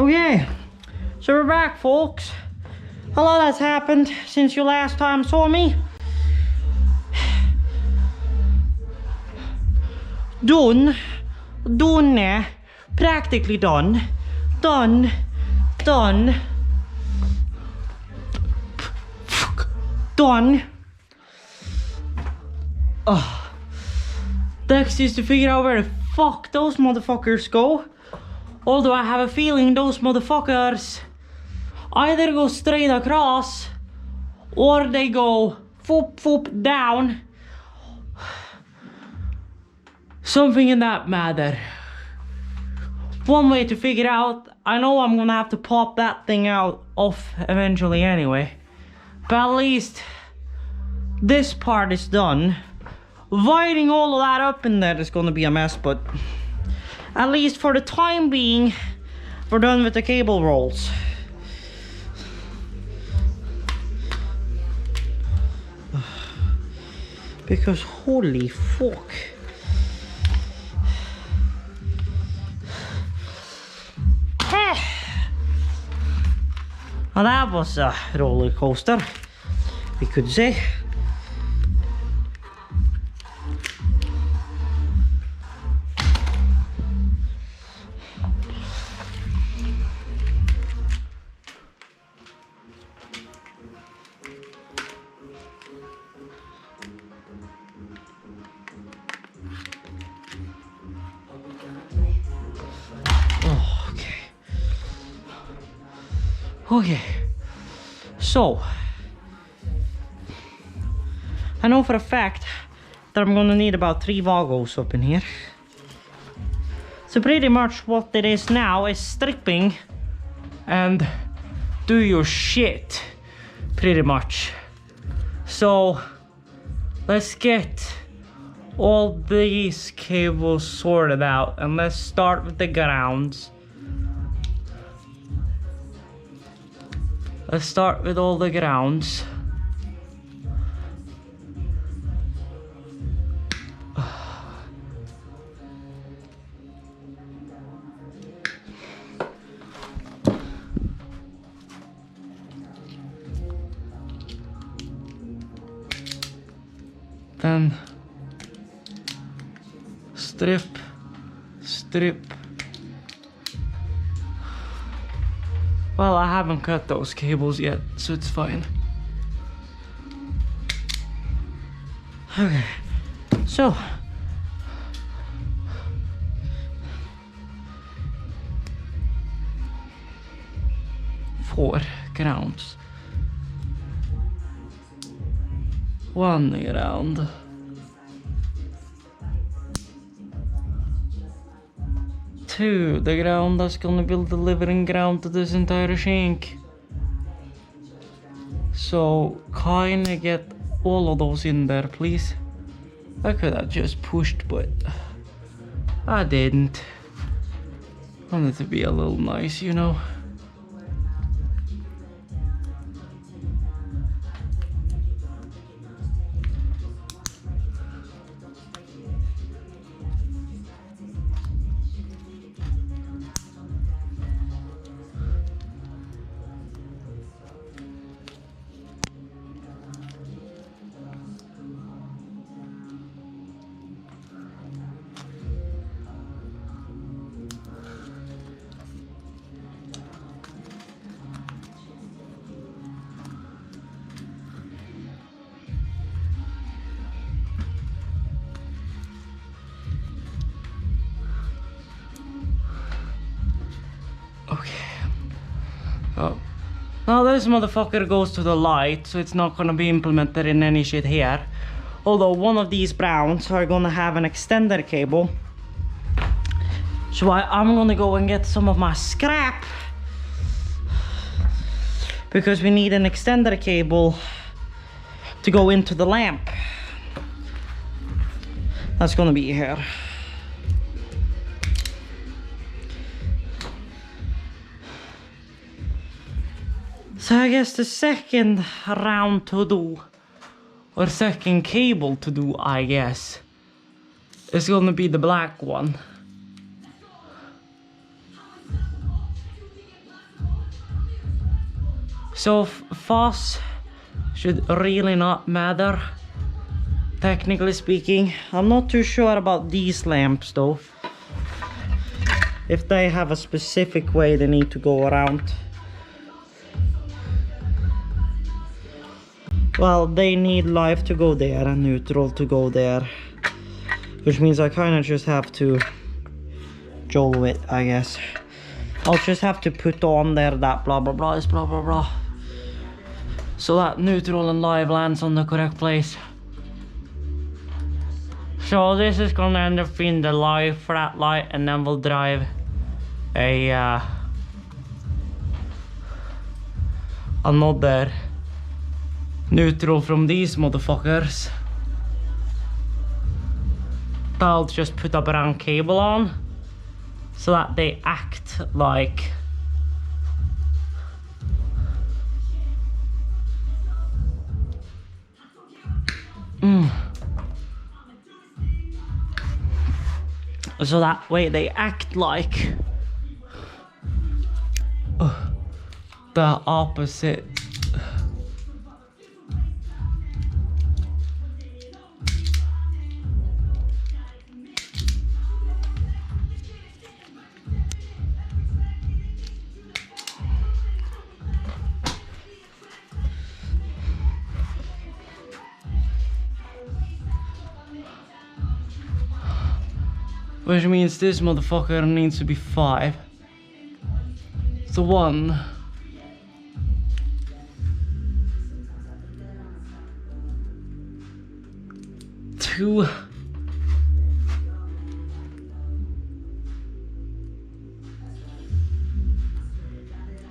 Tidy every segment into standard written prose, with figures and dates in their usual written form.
Okay, so we're back, folks. A lot has happened since you last time saw me. Done. Done. Practically done. Done. Done. Done. Next is to figure out where the fuck those motherfuckers go. Although I have a feeling those motherfuckers either go straight across or they go foop foop down. Something in that matter. One way to figure out, I know I'm gonna have to pop that thing out off eventually anyway. But at least this part is done. Wiring all of that up in there is gonna be a mess, but at least for the time being, we're done with the cable rolls. Because holy fuck. Well, that was a roller coaster, we could say. Okay, so I know for a fact that I'm gonna need about 3 Vagos up in here. So pretty much what it is now is stripping and do your shit, pretty much. So let's get all these cables sorted out and let's start with the grounds. Let's start with all the grounds. Then strip. Well, I haven't cut those cables yet, so it's fine. Okay, so four grounds. One ground. Two, the ground that's gonna be the delivering ground to this entire sink. So kinda get all of those in there, please. I could have just pushed, but I didn't. I wanted to be a little nice, you know. Oh. Now this motherfucker goes to the light, so it's not gonna be implemented in any shit here. Although one of these browns are gonna have an extender cable. So I'm gonna go and get some of my scrap. Because we need an extender cable to go into the lamp. That's gonna be here. So I guess the second round to do, or second cable to do, I guess, is gonna be the black one. So fuzz should really not matter, technically speaking. I'm not too sure about these lamps though, if they have a specific way they need to go around. Well, they need live to go there and neutral to go there, which means I kind of just have to jolly it, I guess. I'll just have to put on there that blah blah blah is blah blah blah, so that neutral and live lands on the correct place. So this is gonna end up being the live for that light, and then we'll drive a another neutral from these motherfuckers. I'll just put a brown cable on so that they act like so that way they act like the opposite. Which means this motherfucker needs to be 5. So 1, 2,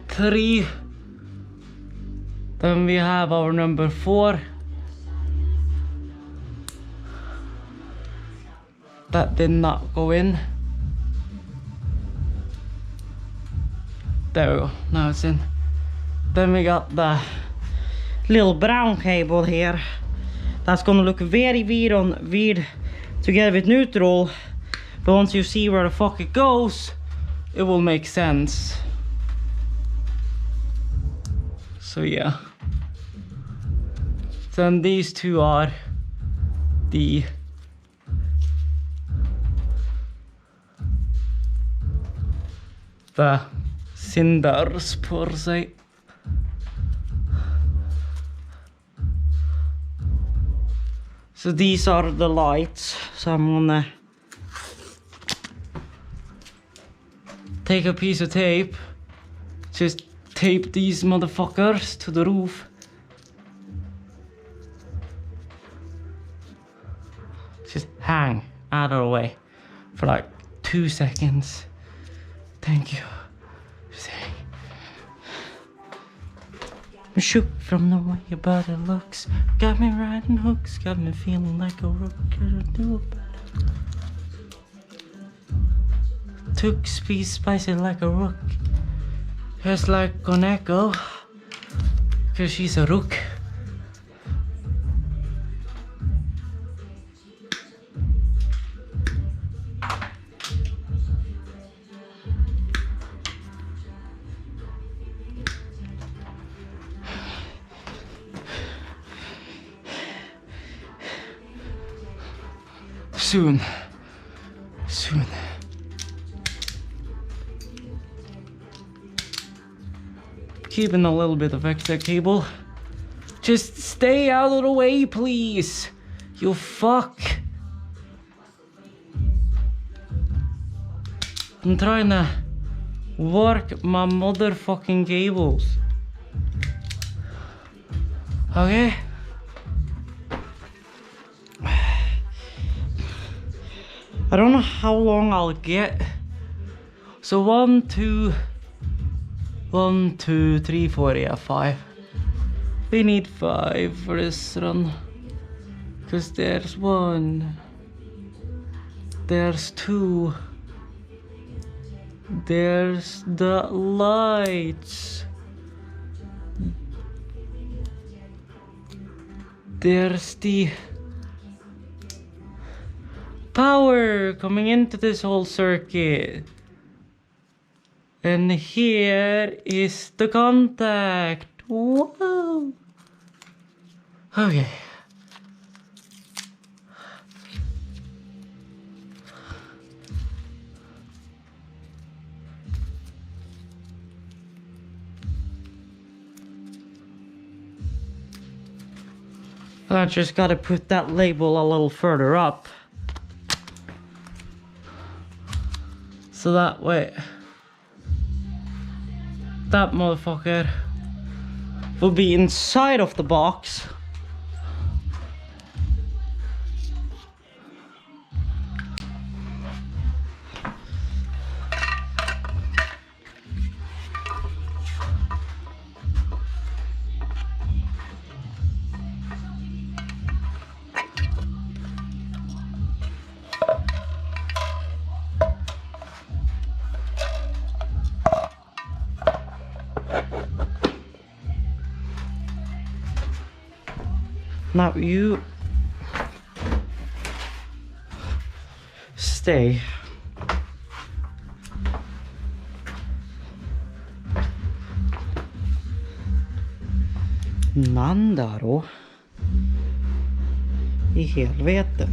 3. Then we have our number 4. That did not go in. There we go, now it's in. Then we got the little brown cable here. That's gonna look very weird together with neutral. But once you see where the fuck it goes, it will make sense. So yeah. Then these two are the cinders per se. So these are the lights. So I'm gonna take a piece of tape, just tape these motherfuckers to the roof. Just hang out of the way for like 2 seconds. Thank you. I'm shook from the way your body looks. Got me riding hooks. Got me feeling like a rook. Could do it better. Took speed spicy like a rook. Just like an echo. Cause she's a rook. Soon. Keeping a little bit of extra cable. Just stay out of the way, please. You fuck. I'm trying to work my motherfucking cables. Okay? I don't know how long I'll get. So 1, 2, 3, 4, yeah, 5. We need 5 for this run. Cause there's 1. There's 2. There's the lights. There's the power coming into this whole circuit. And here is the contact. Whoa. Okay. I just gotta put that label a little further up. So that way, that motherfucker will be inside of the box. Now you stay. Nandaro i helvete.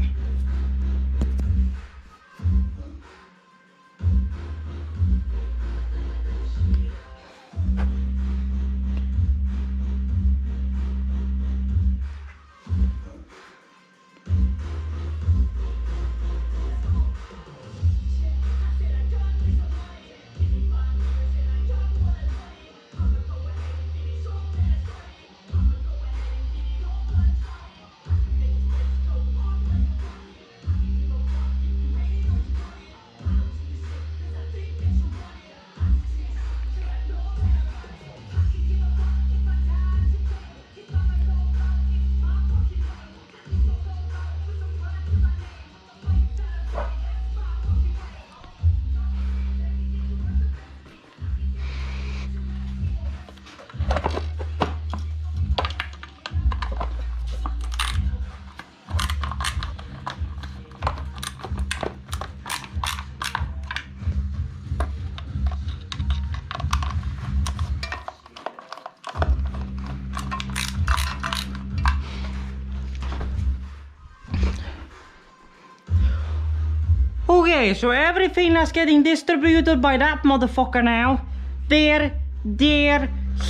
Okay, so everything that's getting distributed by that motherfucker now. There,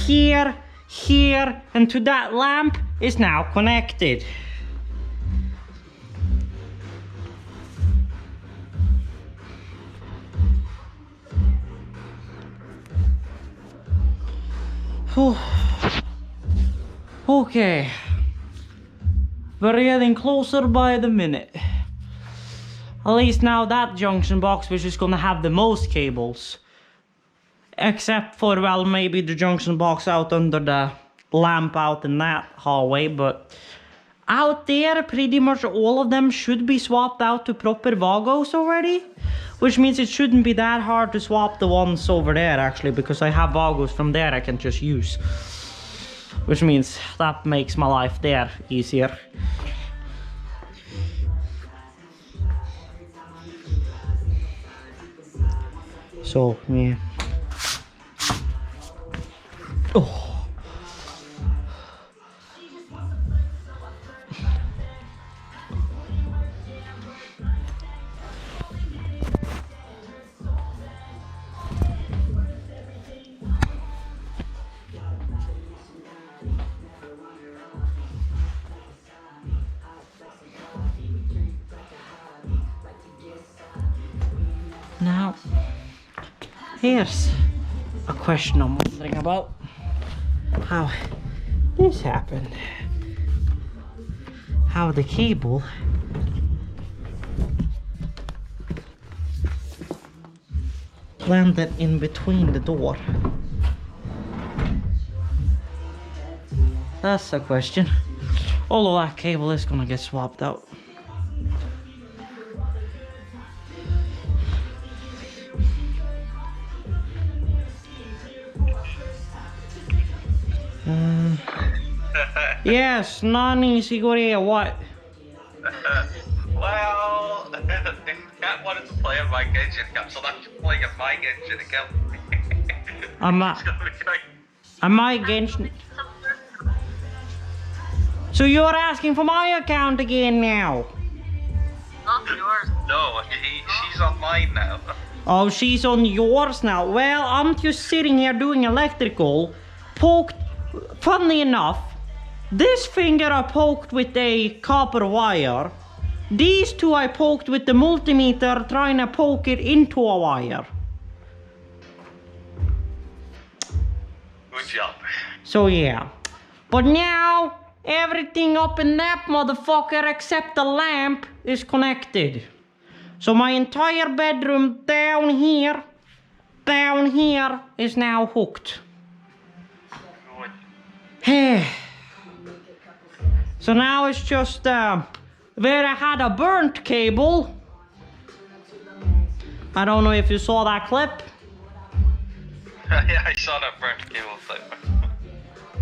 here, here, and to that lamp is now connected. Okay. We're getting closer by the minute. At least now that junction box which is gonna have the most cables. Except for, well, maybe the junction box out under the lamp out in that hallway, but out there pretty much all of them should be swapped out to proper Vagos already. Which means it shouldn't be that hard to swap the ones over there actually, because I have Vagos from there I can just use. Which means that makes my life there easier. So, yeah. Oh. Now, here's a question I'm wondering about. How this happened. How the cable landed in between the door. That's a question. All of that cable is gonna get swapped out. Yes, Nani Siguria, what? Well, the cat wanted to play a Mike Engine account, so that's playing a Mike Engine account. A Mike Engine. So So you're asking for my account again now? Not yours. No, she's on mine now. Oh, she's on yours now. Well, I'm just sitting here doing electrical. Poked, funnily enough, this finger I poked with a copper wire. These two I poked with the multimeter, trying to poke it into a wire. Good job. So yeah. But now, everything up in that motherfucker except the lamp is connected. So my entire bedroom down here is now hooked. Good. So now it's just where I had a burnt cable. I don't know if you saw that clip. Yeah, I saw that burnt cable clip.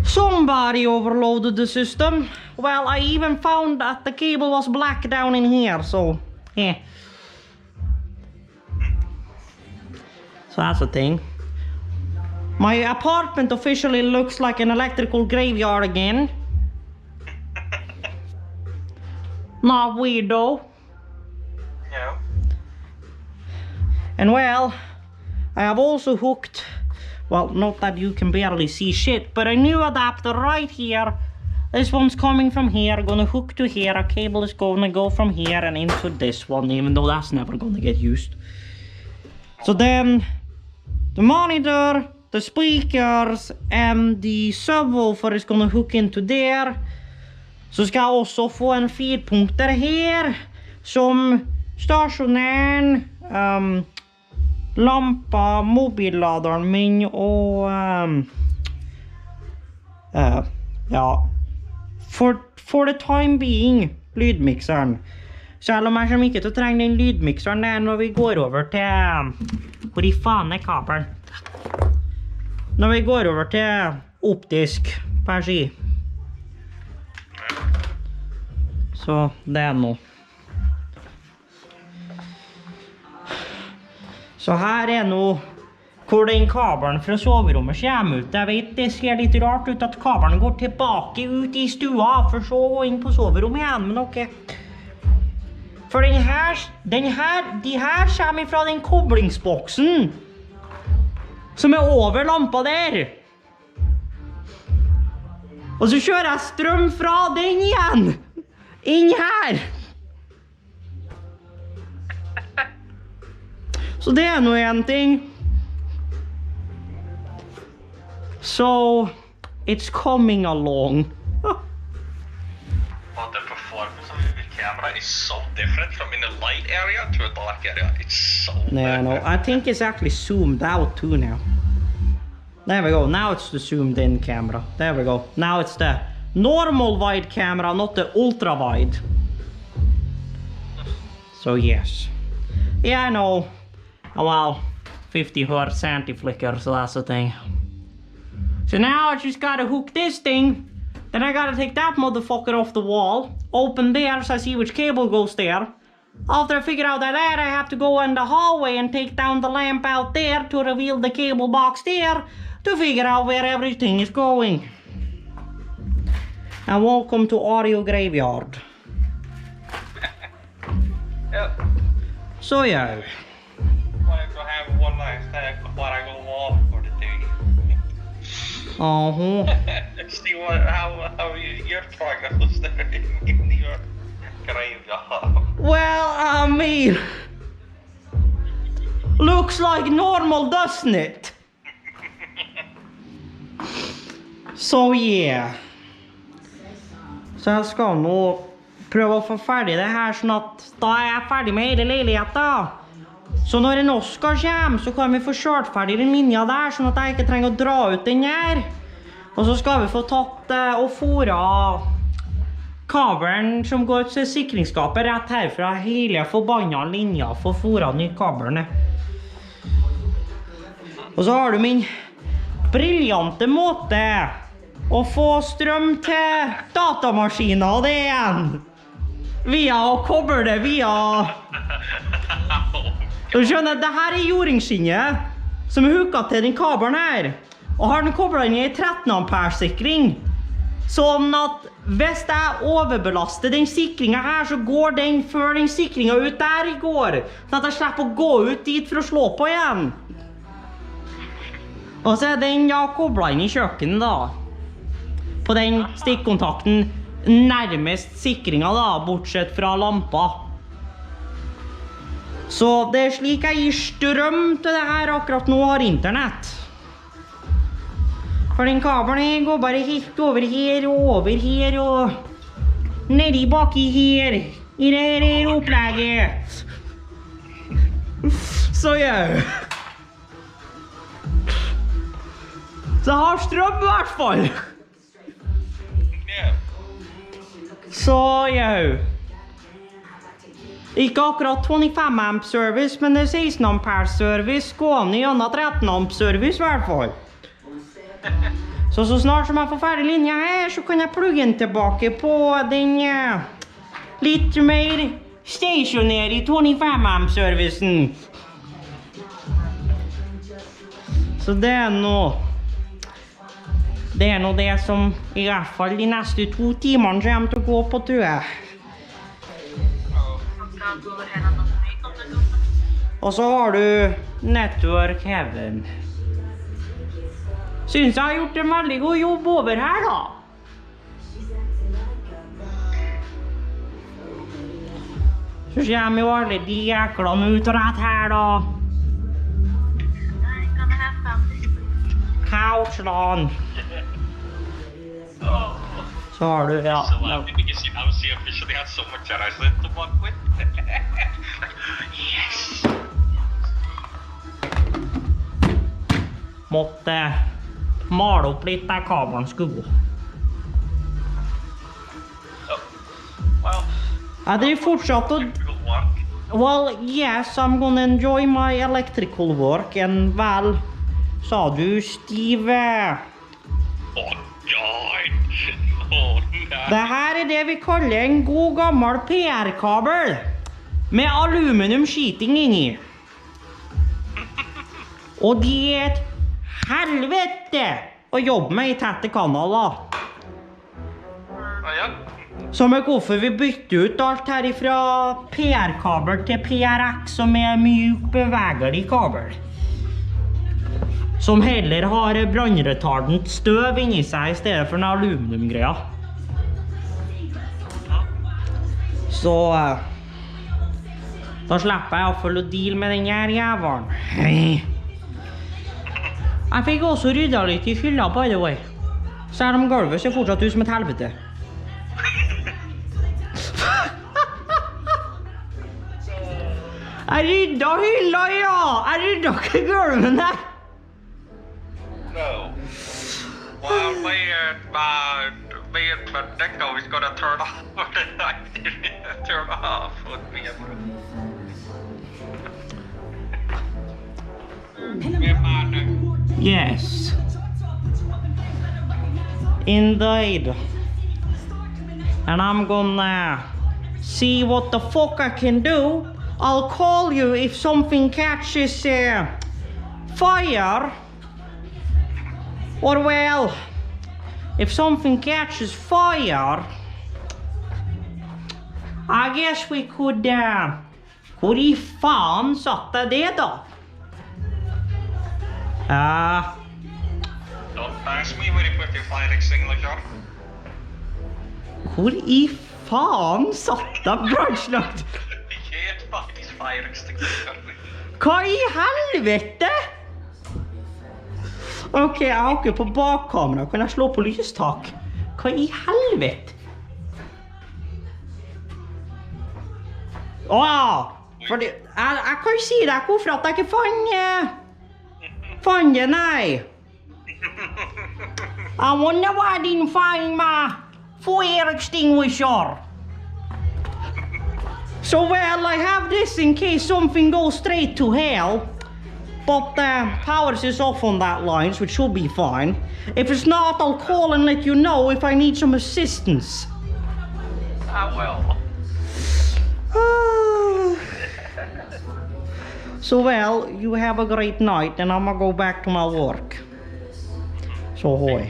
Somebody overloaded the system. Well, I even found that the cable was black down in here, so yeah. So that's the thing. My apartment officially looks like an electrical graveyard again. Not weird though. No. And well, I have also hooked, well, not that you can barely see shit, but a new adapter right here. This one's coming from here, gonna hook to here. A cable is gonna go from here and into this one, even though that's never gonna get used. So then, the monitor, the speakers, and the subwoofer is gonna hook into there. Så ska jag också få en feedpunkter här som stationär, lampa, mobilladaren min och ja, for the time being lydmixeren. Selv om jeg kommer ikke til å trenge den lydmixeren der når vi går over til hvor i faen er kabelen? Når vi går over til optisk per si. Så det er nå. Så her er nå hvor den kabelen fra soverommet kommer ut. Jeg vet det ser litt rart ut at kabelen går tilbake ut i stua for så å gå inn på soverommet igjen, men ok. For de her kommer fra den koblingsboksen som er over lampa der. Og så kjører jeg strøm fra den igjen. Inn her. Så det er nå en ting. So, it's coming along. But the performance of the camera is so different from in a light area to a dark area. It's so Yeah, no, I think it's actually zoomed out too now. There we go, now it's the zoomed in camera. There we go, now it's the normal wide camera, not the ultra wide. So yes. Yeah, I know. Well, 50 hertz anti-flicker, so that's the thing. So now I just gotta hook this thing. Then I gotta take that motherfucker off the wall. Open there so I see which cable goes there. After I figure out that I have to go in the hallway and take down the lamp out there to reveal the cable box there to figure out where everything is going. And welcome to Audio Graveyard. Yep. So yeah. Wanted to have one last time before I go off for the day. See how your progress was there in your graveyard. Well, I mean, looks like normal, doesn't it? So yeah. Så jeg skal nå prøve å få ferdig det her, sånn at da er jeg ferdig med hele leiligheten. Så når en Oscar kommer, så kan vi få kjørt ferdig den linja der, sånn at jeg ikke trenger å dra ut den her. Og så skal vi få tatt og foret kabelen som går til sikringsskapet rett herfra, hele forbannet linja for foret ny kabelen. Og så har du min briljante måte å få strøm til datamaskiner, det igjen. Via å koble det via... Du skjønner, det her er jordingskinnet som er hooket til den kabelen her. Og har den koblet inn i 13 ampere sikring. Sånn at hvis jeg overbelaster den sikringen her, så går den før den sikringen ut der i går. Sånn at jeg slipper å gå ut dit for å slå på igjen. Og så er den koblet inn i kjøkkenet da. På den stikkontakten nærmest sikringen da, bortsett fra lampa. Så det er slik jeg gir strøm til det her akkurat nå har internett. For den kabelen går bare helt over her og nedi baki her. I det her opplegget. Så ja. Så jeg har strøm i hvert fall. Så ja. Ikke akkurat 25 amp service, men det er 16 ampere service, gående gjennom 13 amp service i hvert fall. Så snart som jeg får ferdig linja her, så kan jeg plugge den tilbake på den litt mer stationære 25 amp servicen. Så det er nå det som i hvert fall de neste 2 timene kommer til å gå på, tror jeg. Og så har du Network Heaven. Synes jeg har gjort en veldig god jobb over her da. Så kommer jo alle de jæklene ut og rett her da. Couchland. Så har du, ja. Because you know, she officially has so much resident to work with. Yes! Måtte male opp litt der kabelen skulle gå. Well, Jeg driver fortsatt å... Well, yes, I'm gonna enjoy my electrical work, and well, sa du, Steve? oh God! Oh no! Det her er det vi kaller en god gammel PR-kabel med aluminium-skiting inni. Og de er et helvete å jobbe med i tette kanaler. Ja. Som er hvorfor vi bytter ut alt her fra PR-kabel til PRX, som er mjuk bevegelig kabel. Som heller har brannretardent støv inni seg i stedet for en aluminiumgreia. Så da slipper jeg i hvert fall å deal med den her jævlen. Jeg fikk også ryddet litt i hylla, by the way. Selv om gulvet ser fortsatt ut som et helvete. Jeg ryddet hylla, ja! Jeg ryddet ikke gulvene! No. Well, me and Deco is gonna turn off for the night. Turn off with me and Yes. Indeed. And I'm gonna see what the fuck I can do. I'll call you if something catches fire. Or well, if something catches fire, I guess we could, hvor I faen satte det da? don't ask me where you put your fire extinguisher. Hvor I faen satte brannslagt? You can't find his fire extinguisher. Hva I helvete? Ok, jeg har ikke på bakkamera. Kan jeg slå på lystak? Hva I helvete? Fordi jeg kan si deg hvorfor at jeg ikke fant det, nei. I wonder why I didn't find my fire extinguisher. So well, I have this in case something goes straight to hell. But power is off on that line, so it should be fine. If it's not, I'll call and let you know if I need some assistance. I will. So well, you have a great night, and I'm gonna go back to my work. So hoy.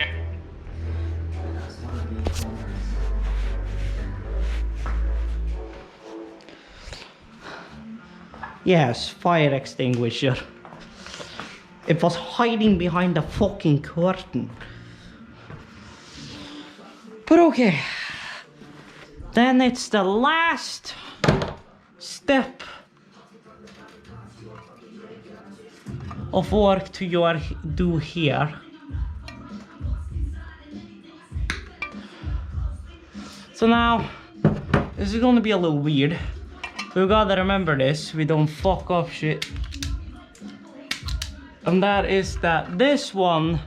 Yes, fire extinguisher. It was hiding behind the fucking curtain. But okay. Then it's the last step of work to do here. So now, this is gonna be a little weird. We gotta remember this, we don't fuck up shit. And that is that this one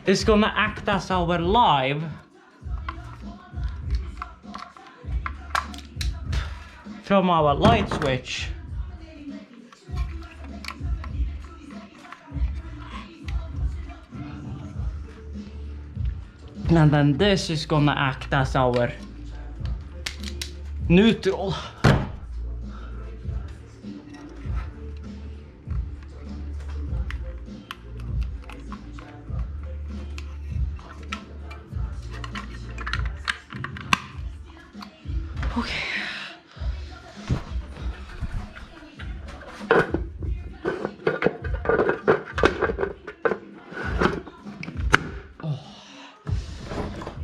is gonna act as our live from our light switch. And then this is gonna act as our neutral. Okay.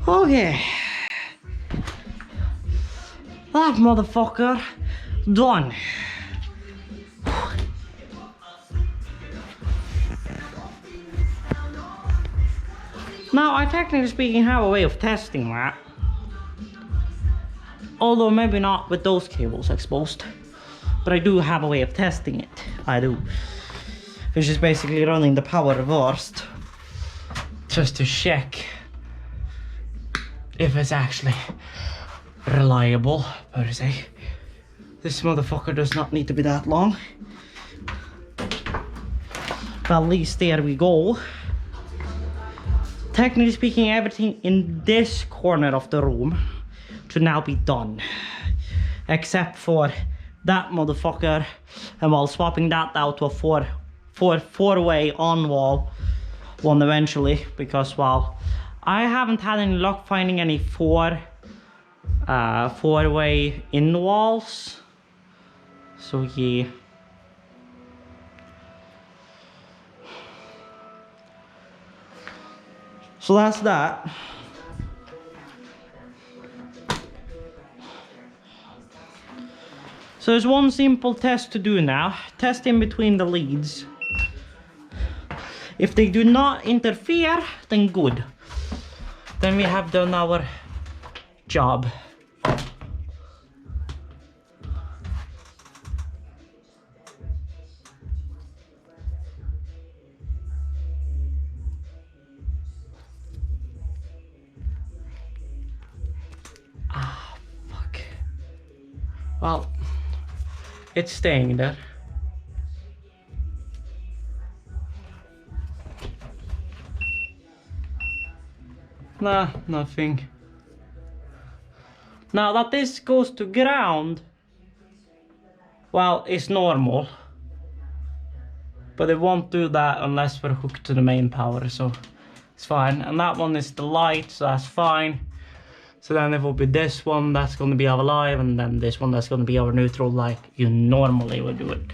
Okay. That motherfucker done. Now, I technically speaking have a way of testing that. Although maybe not with those cables exposed. But I do have a way of testing it. I do. Which is basically running the power reversed. Just to check if it's actually reliable, per se. This motherfucker does not need to be that long. But at least there we go. Technically speaking, everything in this corner of the room should now be done. Except for that motherfucker. And while swapping that out to a four-way on-wall one eventually. Because, well, I haven't had any luck finding any four-way in walls. So yeah. So that's that. So there's one simple test to do now. Test in between the leads. If they do not interfere, then good. Then we have done our job. Ah, fuck. Well, it's staying there. Nah, nothing. Now that this goes to ground, well, it's normal. But it won't do that unless we're hooked to the main power, so it's fine. And that one is the light, so that's fine. So then it will be this one that's going to be our live, and then this one that's going to be our neutral, like you normally would do it.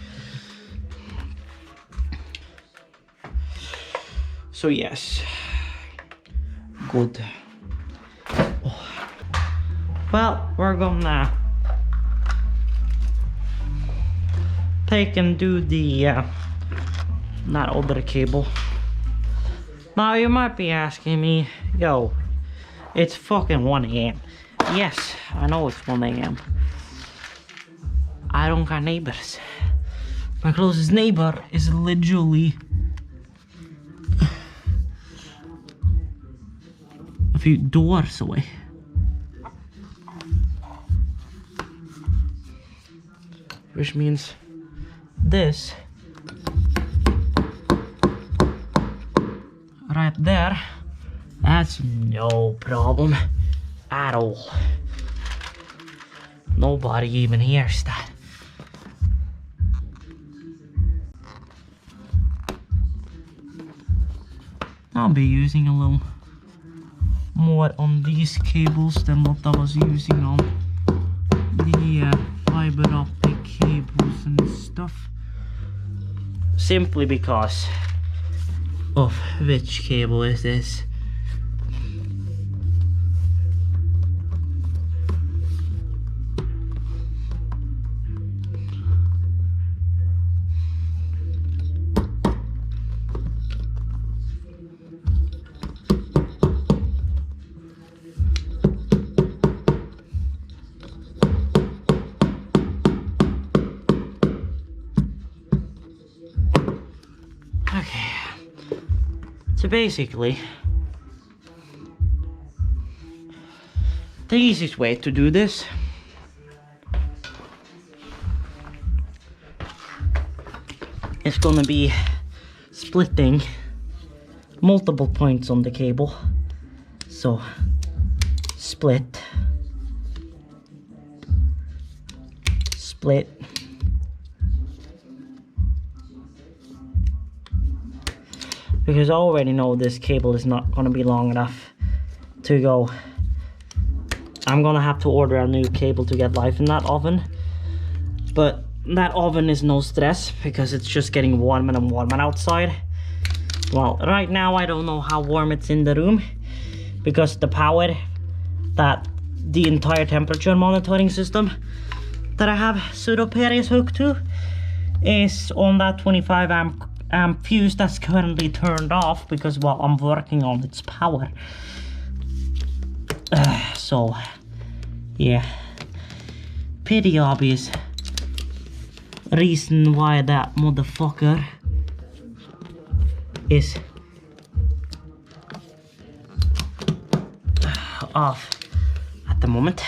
So yes. Good. Oh. Well, we're gonna take and do the that other cable. Now you might be asking me, yo, it's fucking 1 AM. Yes, I know it's 1 AM. I don't got neighbors. My closest neighbor is literally a few doors away. Which means this right there, that's no problem at all. Nobody even hears that. I'll be using a little more on these cables than what I was using on the fiber optic cables and stuff. Simply because of which cable is this. Okay, so basically, the easiest way to do this is gonna be splitting multiple points on the cable. So, split, split, because I already know this cable is not gonna be long enough to go. I'm gonna have to order a new cable to get life in that oven, but that oven is no stress because it's just getting warmer and warmer outside. Well, right now I don't know how warm it's in the room because the power that the entire temperature monitoring system that I have Pseudoper is hooked to is on that 25 amp fuse that's currently turned off because, well, I'm working on its power. So, yeah. Pretty obvious reason why that motherfucker is off at the moment.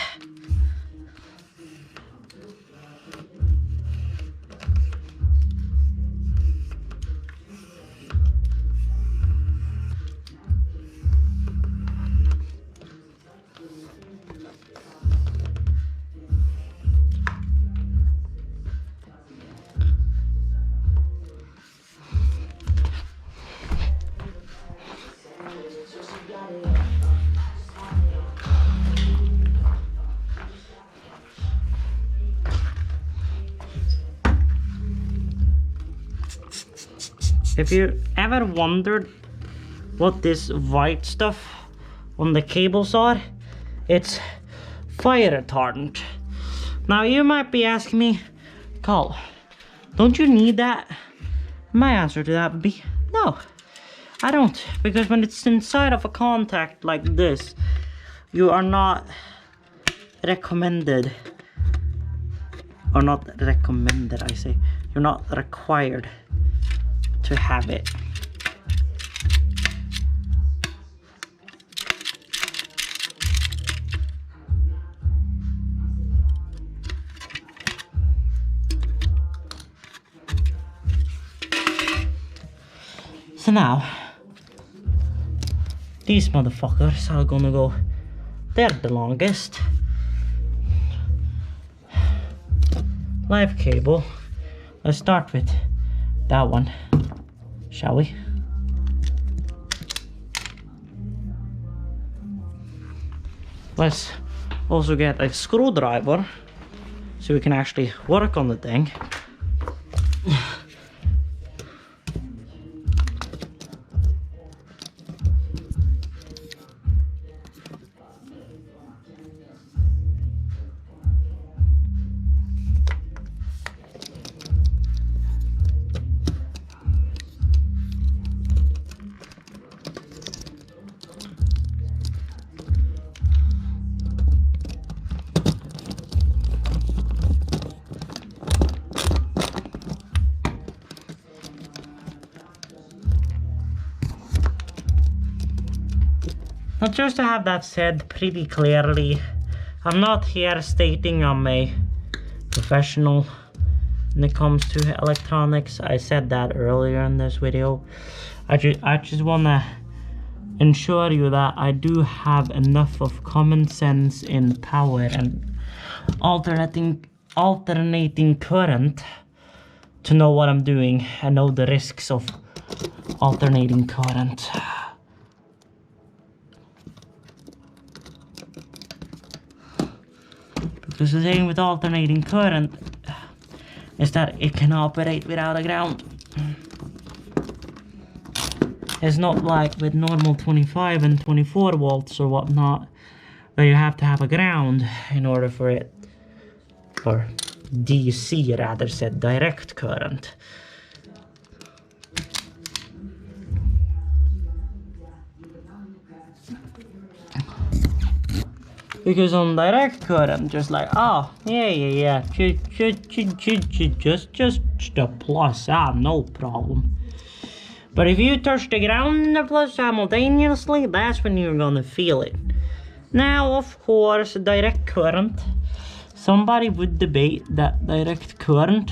If you ever wondered what this white stuff on the cables are, it's fire retardant. Now you might be asking me, Carl, don't you need that? My answer to that would be no, I don't, because when it's inside of a contact like this, you are not recommended, or not recommended, I say, you're not required to have it. So now, these motherfuckers are gonna go there the longest. Live cable. Let's start with that one, shall we? Let's also get a screwdriver so we can actually work on the thing. Now, just to have that said pretty clearly, I'm not here stating I'm a professional when it comes to electronics. I said that earlier in this video. I just wanna ensure you that I do have enough of common sense in power and alternating current to know what I'm doing and know the risks of alternating current. Because the thing with alternating current is that it can operate without a ground. It's not like with normal 25 and 24 volts or whatnot, where you have to have a ground in order for it, or DC rather said, direct current. Because on direct current, just like, oh, yeah, just the plus, no problem. But if you touch the ground and the plus simultaneously, that's when you're gonna feel it. Now, of course, direct current. Somebody would debate that direct current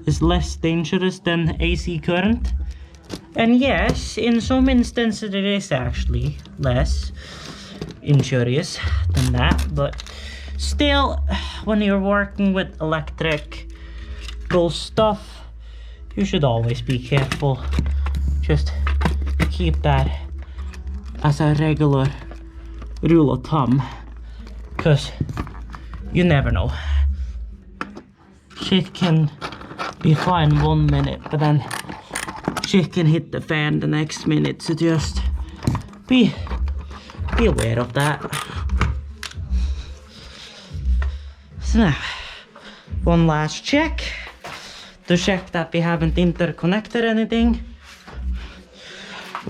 is less dangerous than AC current. And yes, in some instances it is actually less injurious than that. But still, when you're working with electrical stuff, you should always be careful. Just keep that as a regular rule of thumb, because you never know. Shit can be fine 1 minute, but then shit can hit the fan the next minute, so just be aware of that. So now, one last check to check that we haven't interconnected anything.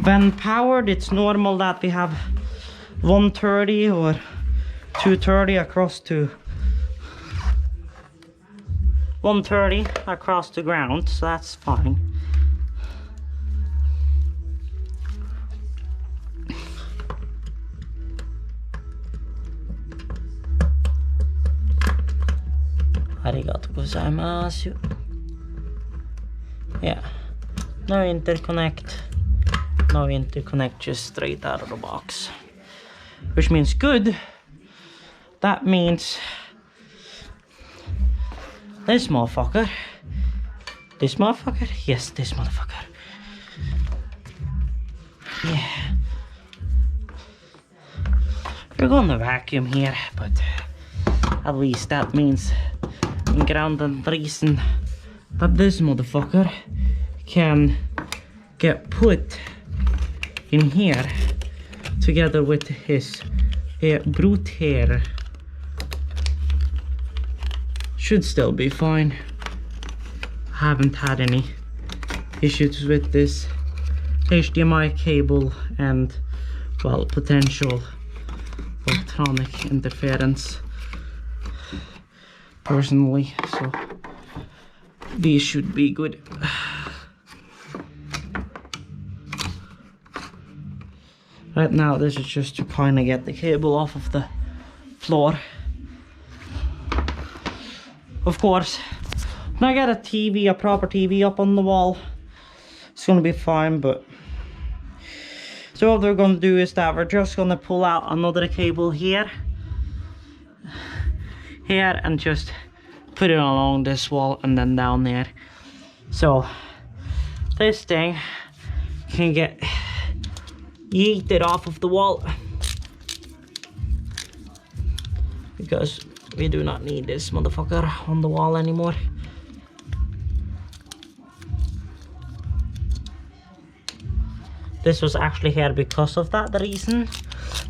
When powered, it's normal that we have 130 or 230 across to 130 across the ground, so that's fine. Arigato gozaimasu. Yeah, no interconnect. No interconnect, just straight out of the box. Which means good. That means this motherfucker. This motherfucker? Yes, this motherfucker. Yeah. We're gonna vacuum here, but at least that means in ground and reason that this motherfucker can get put in here together with his brute hair. Should still be fine. Haven't had any issues with this HDMI cable and, well, potential electronic interference personally, so these should be good. Right now, this is just to kind of get the cable off of the floor. Of course, when I get a proper TV up on the wall, it's gonna be fine, but... So what we're gonna do is that we're just gonna pull out another cable here, and just put it along this wall and then down there. So, this thing can get yeeted off of the wall, because we do not need this motherfucker on the wall anymore. This was actually here because of that reason,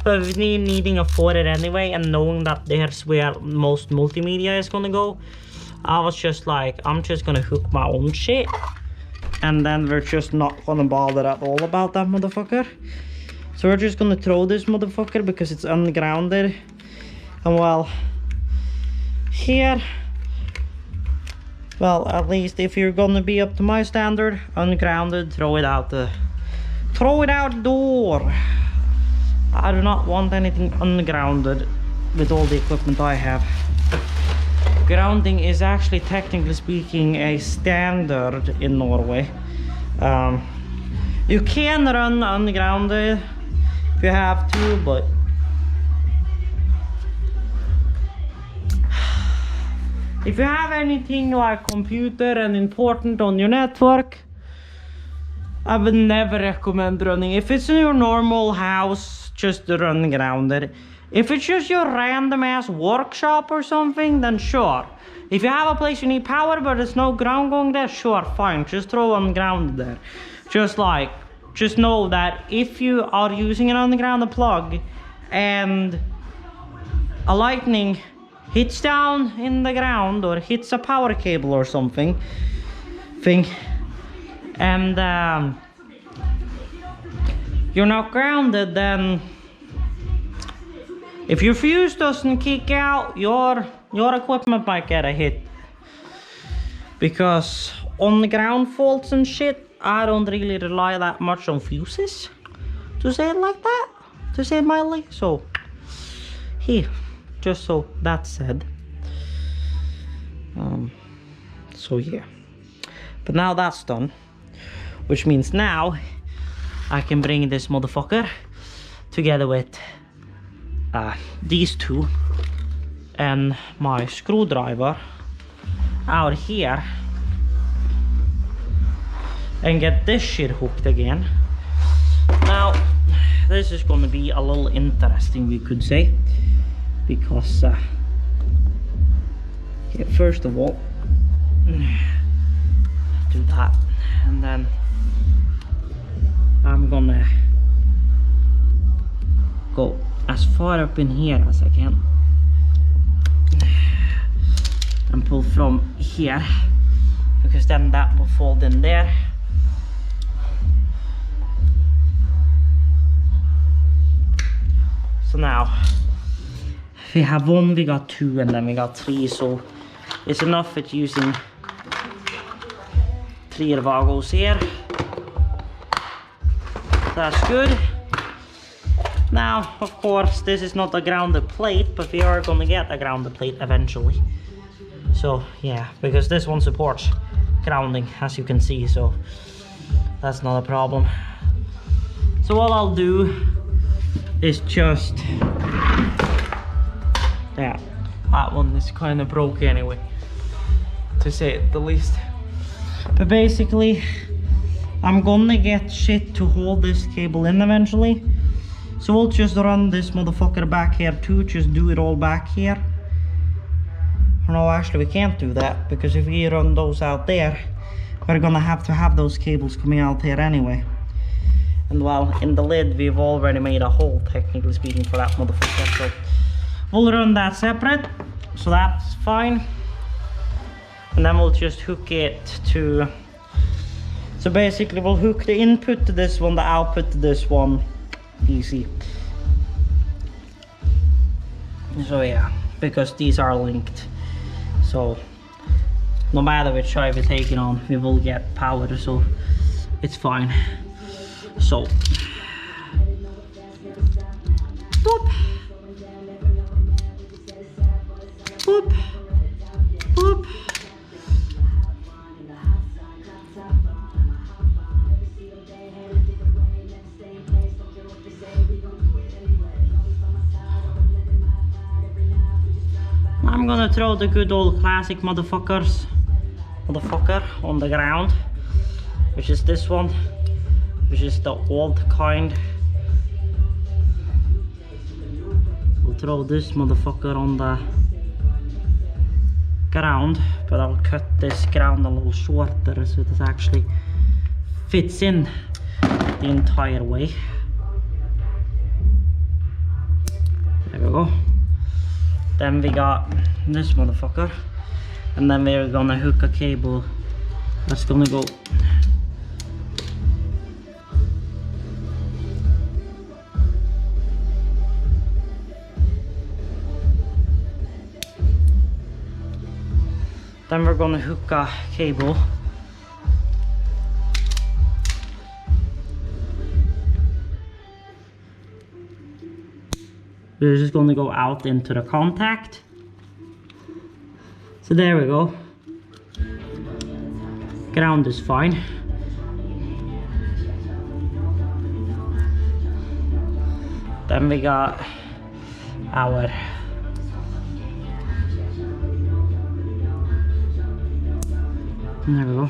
but with me needing afford it anyway and knowing that there's where most multimedia is gonna go, I was just like, I'm just gonna hook my own shit, and then we're just not gonna bother at all about that motherfucker. So we're just gonna throw this motherfucker because it's ungrounded. And well, here, well, at least if you're gonna be up to my standard, ungrounded, throw it out the door. I do not want anything ungrounded with all the equipment I have. Grounding is actually, technically speaking, a standard in Norway. You can run ungrounded if you have to, but if you have anything like computer and important on your network, I would never recommend running. If it's in your normal house, just run grounded. If it's just your random ass workshop or something, then sure. If you have a place you need power but there's no ground going there, sure, fine. Just throw on ground there. Just know that if you are using an underground plug and a lightning hits down in the ground or hits a power cable or something, and you're not grounded, then if your fuse doesn't kick out, your equipment might get a hit. Because on the ground faults and shit, I don't really rely that much on fuses, to say it like that, to say it mildly. So here, just so that's said. So yeah, but now that's done, which means now I can bring this motherfucker together with these two and my screwdriver out here and get this shit hooked again. Now this is gonna be a little interesting, we could say, because yeah, first of all, do that, and then I'm gonna go as far up in here as I can and pull from here, because then that will fold in there. So now we have one, we got two, and then we got three, so it's enough with using 3 Vagos here. That's good. Now, of course, this is not a grounded plate, but we are gonna get a grounded plate eventually. So yeah, because this one supports grounding, as you can see, so that's not a problem. So what I'll do is just, yeah, that one is kind of broke anyway, to say it the least. But basically, I'm gonna get shit to hold this cable in eventually. So we'll just run this motherfucker back here too, just do it all back here. No, actually we can't do that, because if we run those out there, we're gonna have to have those cables coming out here anyway. And well, in the lid we've already made a hole, technically speaking, for that motherfucker, so we'll run that separate, so that's fine. And then we'll just hook it to, so basically we'll hook the input to this one, the output to this one, easy. So yeah, because these are linked, so no matter which side we're taking on, we will get power, so it's fine. So boop, boop, boop. I'm gonna throw the good old classic motherfucker on the ground, which is this one, which is the old kind. We'll throw this motherfucker on the ground, but I'll cut this ground a little shorter so it actually fits in the entire way. There we go. Then we got this motherfucker, and then we're gonna hook a cable that's gonna go then we're gonna hook a cable we're just gonna go out into the contact. So there we go. Ground is fine. Then we got our there we go.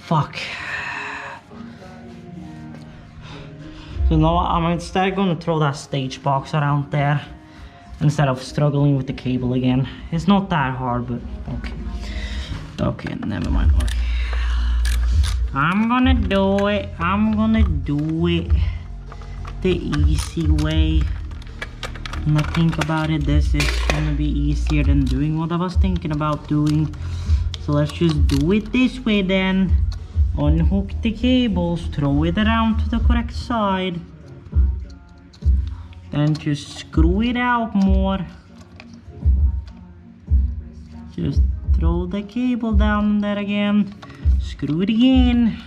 Fuck. So now I'm instead going to throw that stage box around there instead of struggling with the cable again. It's not that hard, but okay. Okay, never mind. Okay. I'm gonna do it. I'm gonna do it the easy way. When I think about it, this is gonna be easier than doing what I was thinking about doing. So let's just do it this way then. Unhook the cables, throw it around to the correct side. and just screw it out more. Just throw the cable down there again, screw it again.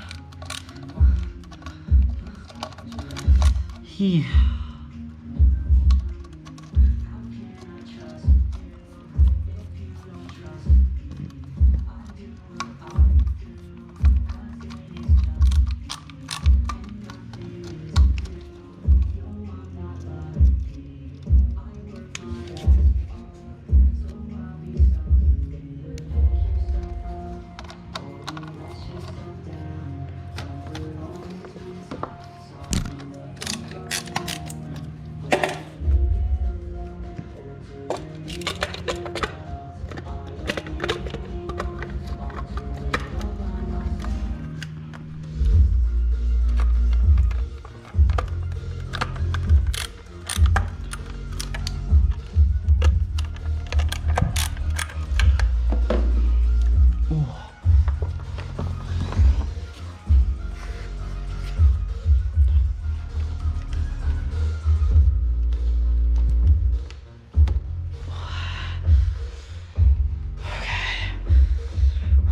Here.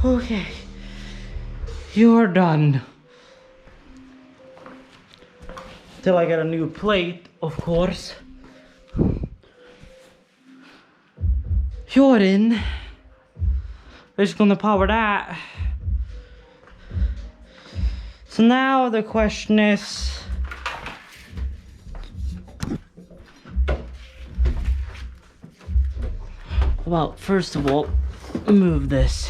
Okay, you're done. Till I get a new plate, of course. You're in. We're just gonna power that. So now the question is, well, first of all, move this.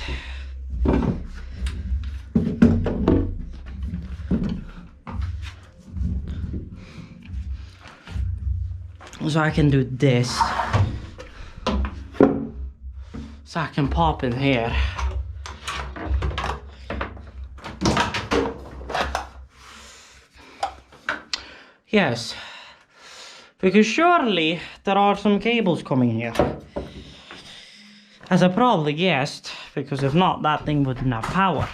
So I can do this. So I can pop in here. Yes. Because surely there are some cables coming here. As I probably guessed, because if not, that thing wouldn't have power.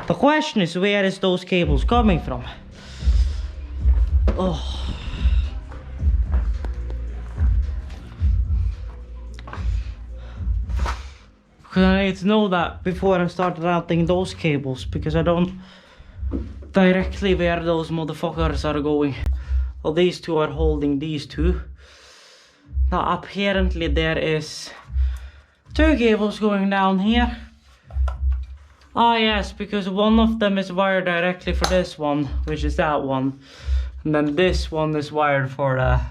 The question is, where is those cables coming from? Oh. Because I need to know that before I start routing those cables, because I don't directly where those motherfuckers are going. Well, these two are holding these two. Now apparently there is two cables going down here. Ah yes, because one of them is wired directly for this one, which is that one. And then this one is wired for the...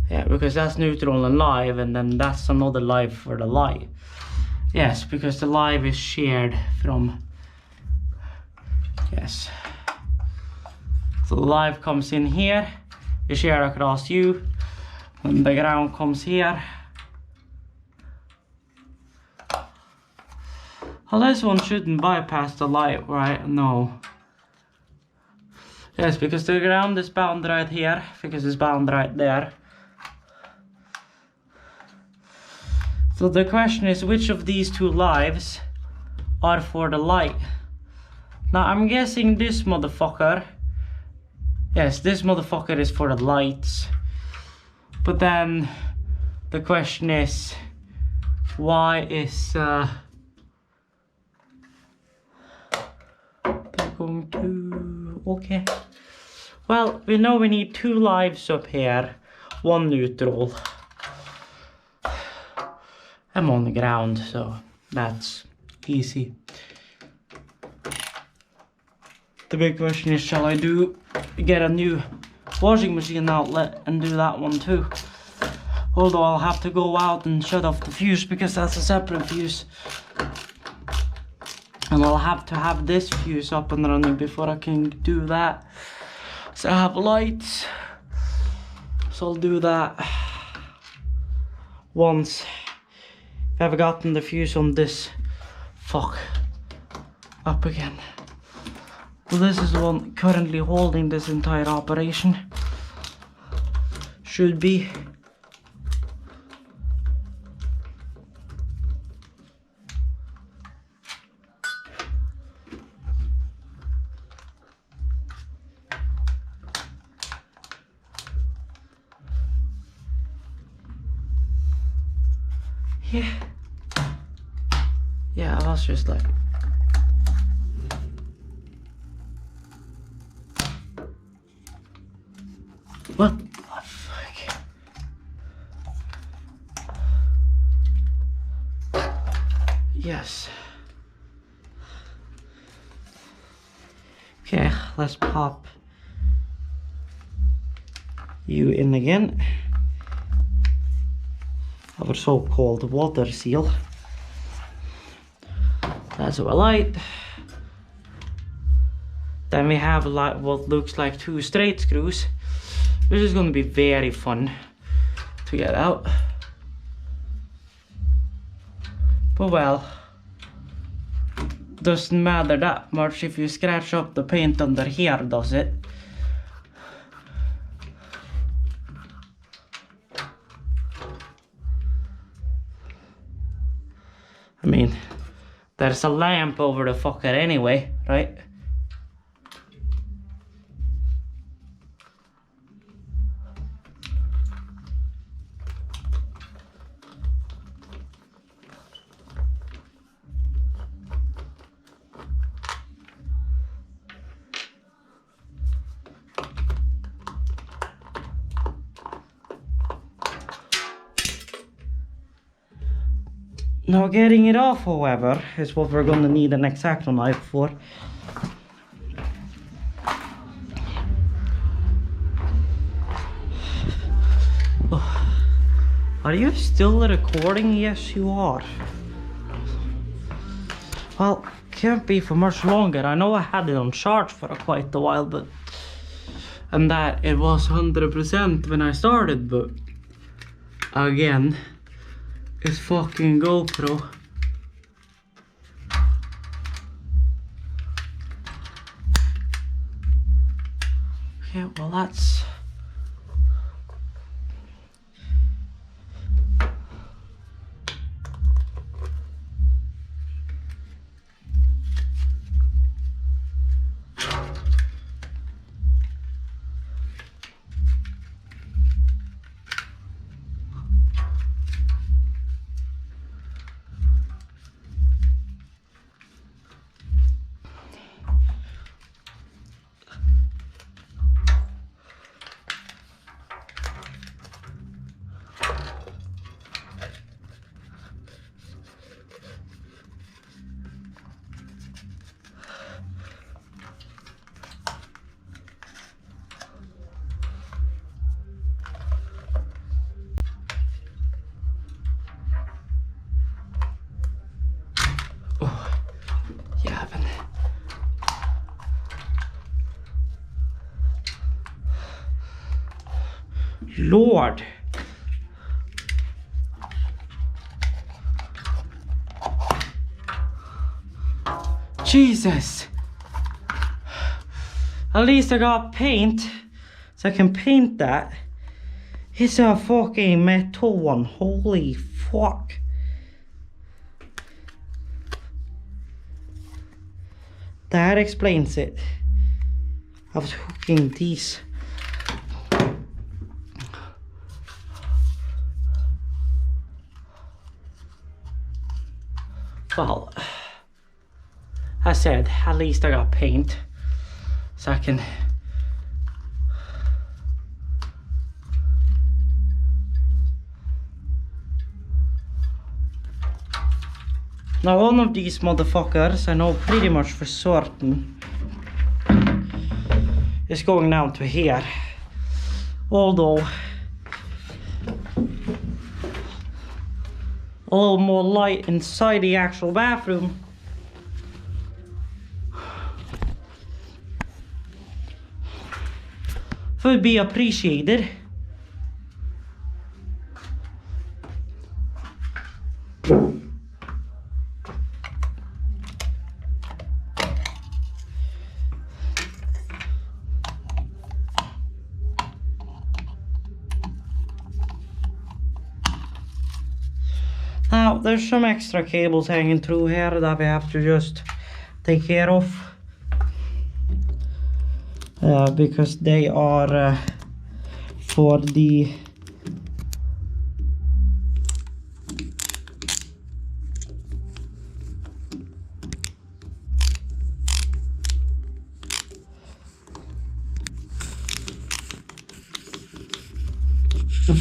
Yeah, because that's neutral and live, and then that's another live for the live. Yes, because the live is shared from... Yes. So the live comes in here, you share across you, and the ground comes here. Well, this one shouldn't bypass the light, right? No. Yes, because the ground is bound right here, because it's bound right there. So the question is, which of these two lives are for the light? Now I'm guessing this motherfucker. Yes, this motherfucker is for the lights. But then the question is, why is they're going to... Okay. Well, we know we need two lives up here, one neutral. I'm on the ground, so that's easy. The big question is, shall I get a new washing machine outlet and do that one too? Although I'll have to go out and shut off the fuse, because that's a separate fuse. And I'll have to have this fuse up and running before I can do that. So I have lights. So I'll do that once I've gotten the fuse on this fuck up again. So this is the one currently holding this entire operation. Should be. Yeah, I was just like... What the fuck? Yes. Okay, let's pop you in again. Our so-called water seal. That's our light. Then we have like what looks like 2 straight screws, which is going to be very fun to get out. But well, doesn't matter that much if you scratch up the paint under here, does it? I mean, there's a lamp over the fucker anyway, right? Now getting it off, however, is what we're gonna need an X-Acto knife for. Oh. Are you still recording? Yes, you are. Well, can't be for much longer. I know I had it on charge for quite a while, but... And that it was 100% when I started, but... Again... It's fucking GoPro. Okay, well that's... Lord. Jesus. At least I got paint, so I can paint that. It's a fucking metal one. Holy fuck. That explains it. I was hooking these. Well, I said, at least I got paint, so I can... Now one of these motherfuckers, I know pretty much for certain, is going down to here. Although, a little more light inside the actual bathroom. Would be appreciated. Now, there's some extra cables hanging through here that we have to just take care of. Because they are for the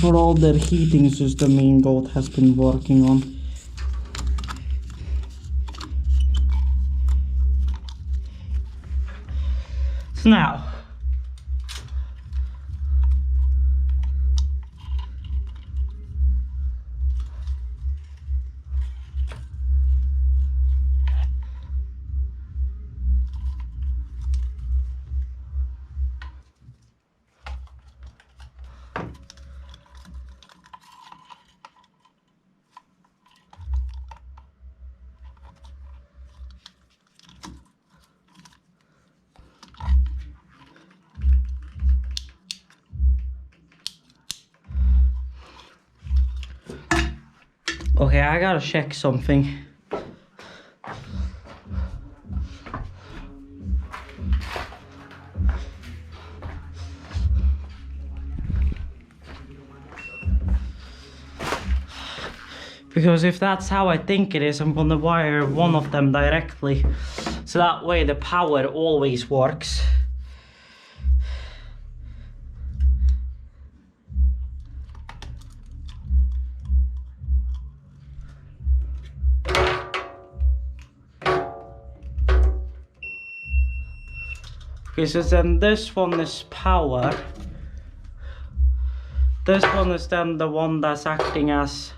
for all their heating system main goat has been working on. So now, okay, I gotta check something. Because if that's how I think it is, I'm gonna wire one of them directly. So that way the power always works. Okay, so then this one is power. This one is then the one that's acting as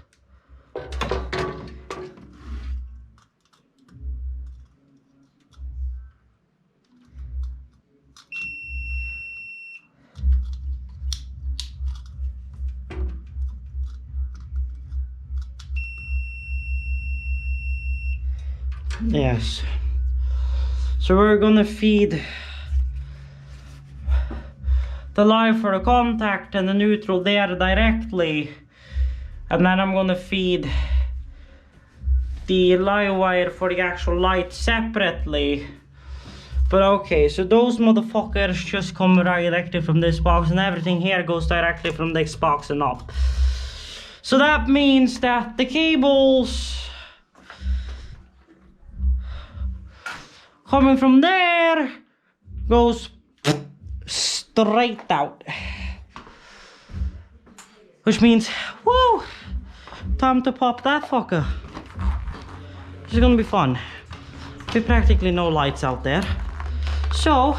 yes. So we're gonna feed the line for the contact and the neutral there directly, and then I'm gonna feed the live wire for the actual light separately. But okay, so those motherfuckers just come directly from this box, and everything here goes directly from this box and up. So that means that the cables coming from there goes straight out, which means, woo, time to pop that fucker. This is gonna be fun. With practically no lights out there. So,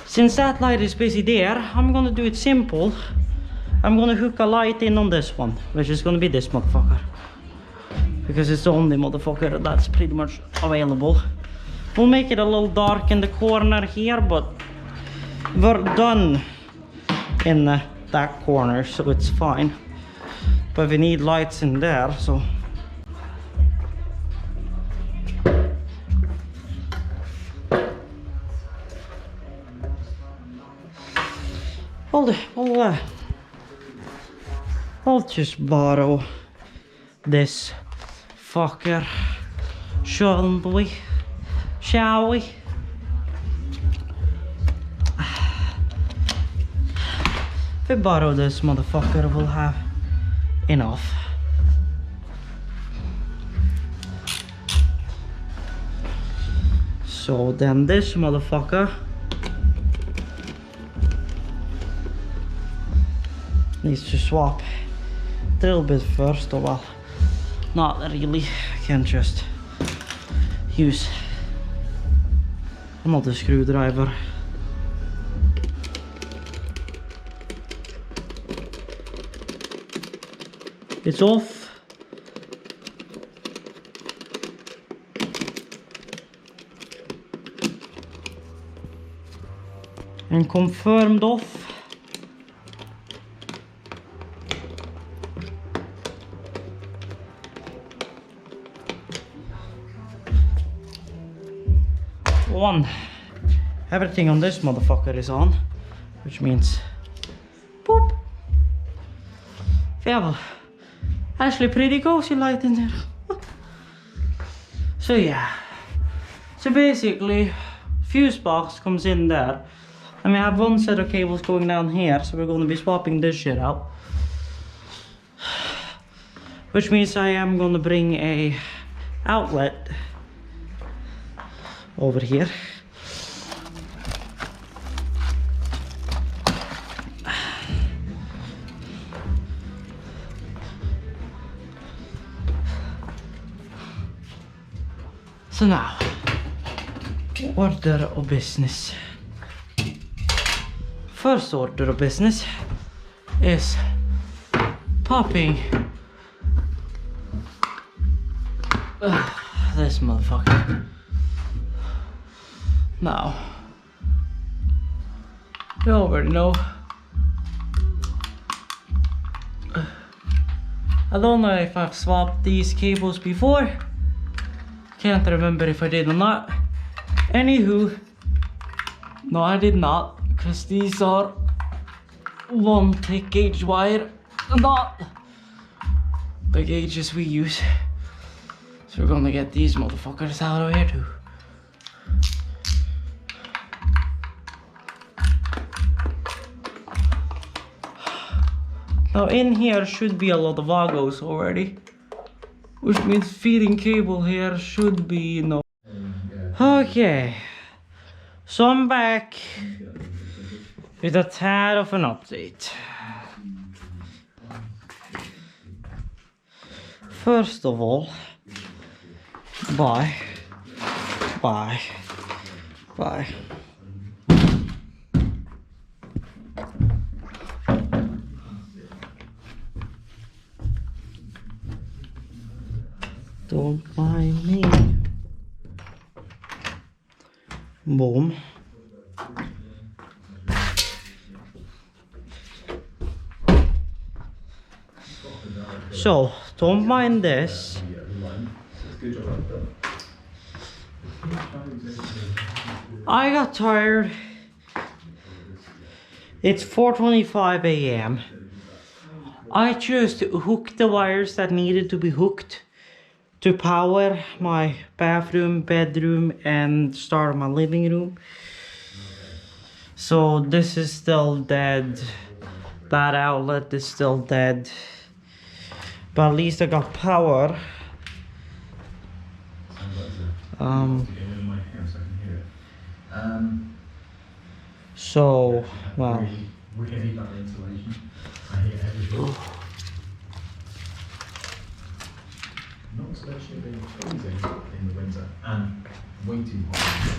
since that light is busy there, I'm gonna do it simple. I'm gonna hook a light in on this one, which is gonna be this motherfucker, because it's the only motherfucker that's pretty much available. We'll make it a little dark in the corner here, but we're done in that corner, so it's fine. But we need lights in there, so I'll just borrow this fucker, shall we? Shall we? If we borrow this motherfucker, we'll have enough. So then this motherfucker needs to swap a little bit first, or well, not really. I can't just use another screwdriver. It's off. And confirmed off. On. Everything on this motherfucker is on, which means boop. Yeah, well, actually pretty cozy light in there. So yeah, so basically fuse box comes in there, and we have one set of cables going down here, so we're going to be swapping this shit out, which means I am going to bring a outlet over here. So now, order of business. First order of business is popping this motherfucker. Now, you already know. I don't know if I've swapped these cables before. Can't remember if I did or not. Anywho, no, I did not, because these are one thick gauge wire, not the gauges we use. So we're gonna get these motherfuckers out of here too. Now in here should be a lot of Vagos already, which means feeding cable here should be no. Okay, so I'm back with a tad of an update. First of all, bye. Don't mind me. Boom. So, don't mind this. I got tired. It's 4:25 a.m. I chose to hook the wires that needed to be hooked to power my bathroom, bedroom, and start my living room. So this is still dead. That outlet is still dead. But at least I got power. So, well. Not especially being freezing in the winter and way too hot.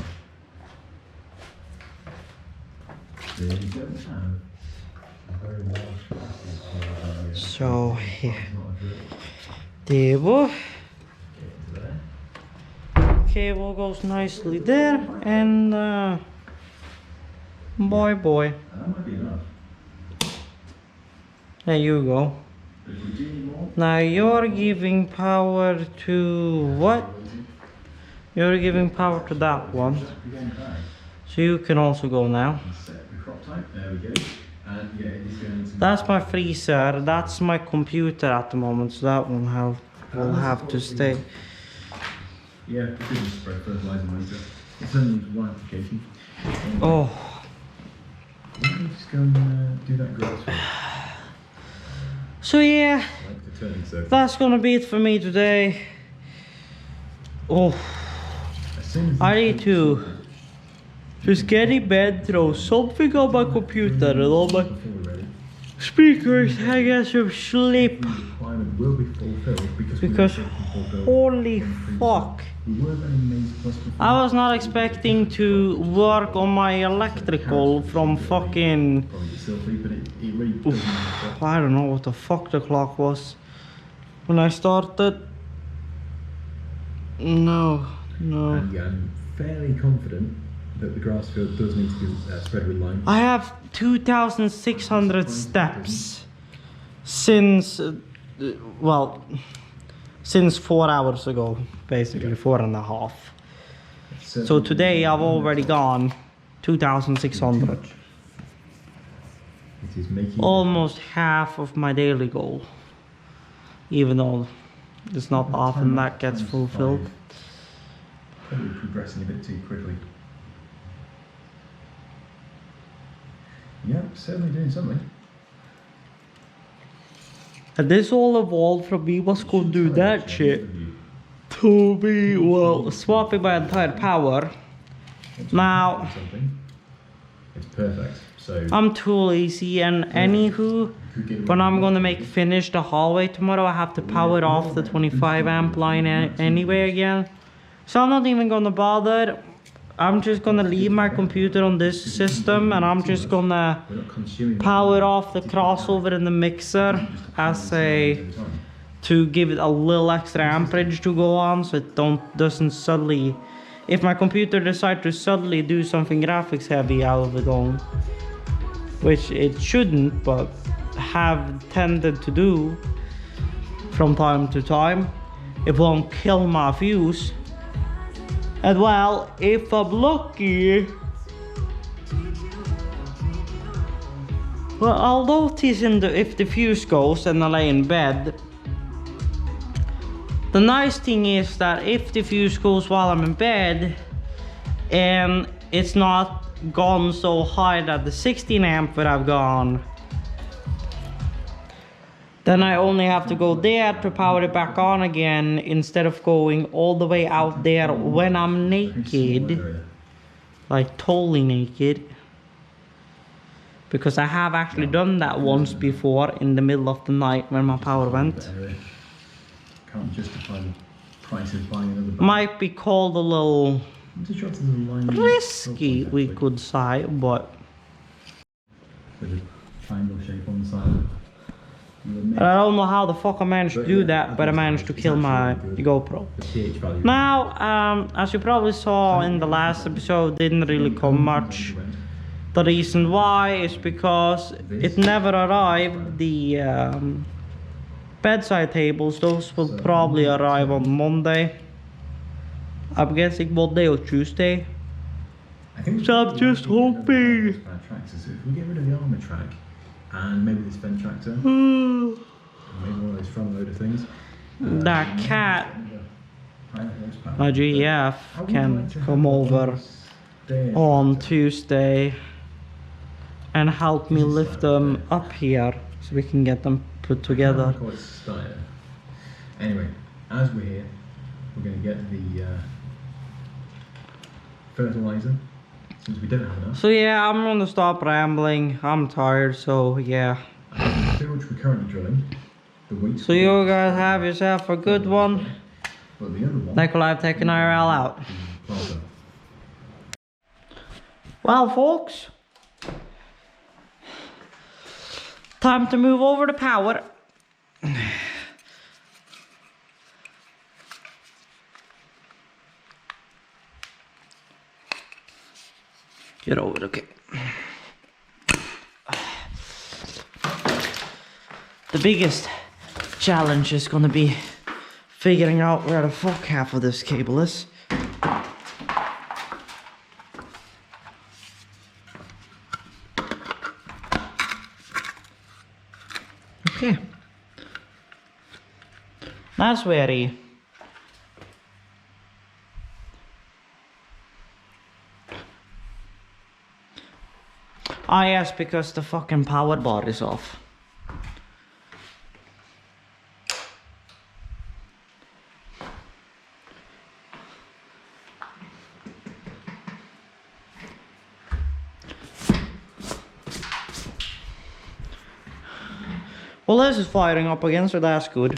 Really don't have a very large capacity. So here. There. Cable goes nicely there, and boy. That might be enough. There you go. If we do need more, Now you're giving power to what? You're giving power to that one. we're going back. So you can also go now. Set the crop type. There we go. And yeah, it is going to. That's my freezer. That's my computer at the moment. So that one will have to stay. Yeah, we could just spread fertilizer later. It's only one application. Oh, Why don't we just go and do that grass field? so yeah, Like the turning circle. that's gonna be it for me today. Oh, As soon as I need to just get in bed, throw something on my computer and all my before we're ready, speakers, I get some sleep. the requirement will be fulfilled Because we know it can fulfill holy the previous fuck. We were going to make possible. I was not expecting to work on my electrical from fucking, Probably still free, but it really doesn't matter. I don't know what the fuck the clock was when I started. No. And yeah, I'm fairly confident that the grass field does need to be spread with lime. I have 2,600 steps since, since 4 hours ago, basically 4.5. So today I've already gone 2,600. It is making Almost half of my daily goal, even though it's not often that gets fulfilled. Probably progressing a bit too quickly. Yeah, certainly doing something. And this all evolved from me was gonna do that shit to be, well, swapping my entire power. Now, Something. It's perfect. So I'm too lazy, and anywho, when I'm gonna finish the hallway tomorrow, I have to power off the 25 amp line anyway again. So I'm not even gonna bother. I'm just gonna leave my computer on this system, and I'm just gonna We're not consuming power off the crossover in the mixer as to give it a little extra amperage to go on, so it doesn't suddenly, if my computer decides to suddenly do something graphics heavy out of it on, which it shouldn't, but have tended to do from time to time, it won't kill my fuse. And well, if I'm lucky, well, I'll notice if the fuse goes and I lay in bed. The nice thing is that if the fuse goes while I'm in bed and it's not gone so high that the 16 amp would have gone, then I only have to go there to power it back on again instead of going all the way out there when I'm naked, like totally naked. Because I have actually done that once before in the middle of the night when my power went. Can't justify the price of buying another bag. Might be called a little risky, we could say, but with a triangle shape on the side. I don't know how the fuck I managed to do that, but I managed to kill my GoPro. Now, as you probably saw in the last episode, didn't really come much. The reason why is because it never arrived. The bedside tables, those will probably arrive on Monday. I'm guessing Monday or Tuesday. So I'm just hoping. If we get rid of the armour track and maybe this vent tractor, maybe one of those front loader things, that cat, my GF, can come over on Tuesday and help me lift them up here so we can get them put together. Anyway, as we're here, we're going to get the fertilizer, since we don't have enough. So yeah, I'm gonna stop rambling. I'm tired, so yeah. Which we're currently drilling. The wheat. So you guys have yourself a good one. Well, the other one. Nikolai taking IRL out. Well, folks, time to move over to power. Get over it, okay. The biggest challenge is gonna be figuring out where the fuck half of this cable is. Okay. That's very. Ah yes, because the fucking power bar is off. Well, this is firing up again, so that's good.